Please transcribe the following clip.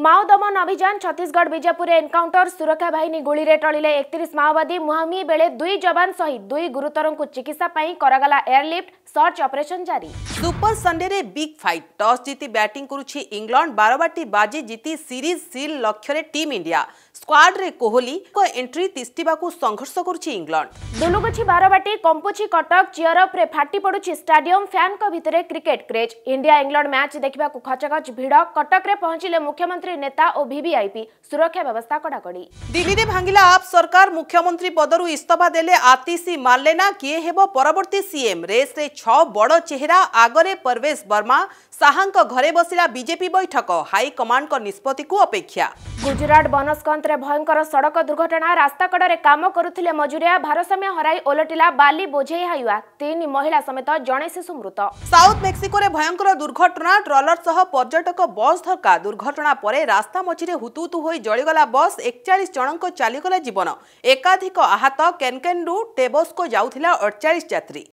माओ दमन अभियान छत्तीसगढ़ बीजापुर एनकाउंटर सुरक्षा बाहिनी गुली रे टळिले 31 माओवादी मुहामी बेले 2 जवान सहित 2 गुरुतर को चिकित्सा पई करगला एयरलिफ्ट सर्च ऑपरेशन जारी। सुपर संडे रे बिग फाइट टॉस जीती बैटिंग करुछि इंग्लैंड 12 बाटी बाजी जीती सीरीज सील लक्ष्य रे टीम इंडिया स्क्वाड रे कोहली को एंट्री तिस्तिबा को संघर्ष करुछि इंग्लैंड। दुलुगछि 12 बाटी कंपुछि कटक चियर अप रे फाटी पडुछि स्टेडियम फैन को भितरे cricket craze. India England match देखिबा को खचखच भिड़ कटक रे पहुंचिले मुख्यमंत्री नेता और वीवीआईपी सुरक्षा व्यवस्था कड़ाकड़ी। दिल्ली रे भांगिला आप सरकार मुख्यमंत्री पदरु इस्तीफा देले आतिशी मार्लेना किए हेबो परवर्ती सीएम रेस रे 6 बड़ चेहरा आगरे परवेश वर्मा साहांक घरे बसिला बीजेपी बैठक हाई कमांड को निष्पत्ति को अपेक्षा। गुजरात बनस्कंत रे भयंकर सड़क दुर्घटना रास्ता कड़े काम करुथिले मजुरिया भारसाम्य हराई ओलटिला बाली बोझेई हाइवा 3 महिला समेत जणे शिशु मृत। साउथ मेक्सिको रे भयंकर दुर्घटना ट्रलर सह पर्यटक बस धक्का दुर्घटना परे रास्ता मझिरे हुतुहुतु होई जळीगला बस 41 जनक चालीगला जीवन एकाधिक आहत केनकेन रु टेबोस्को जाउथिला 48 यात्री।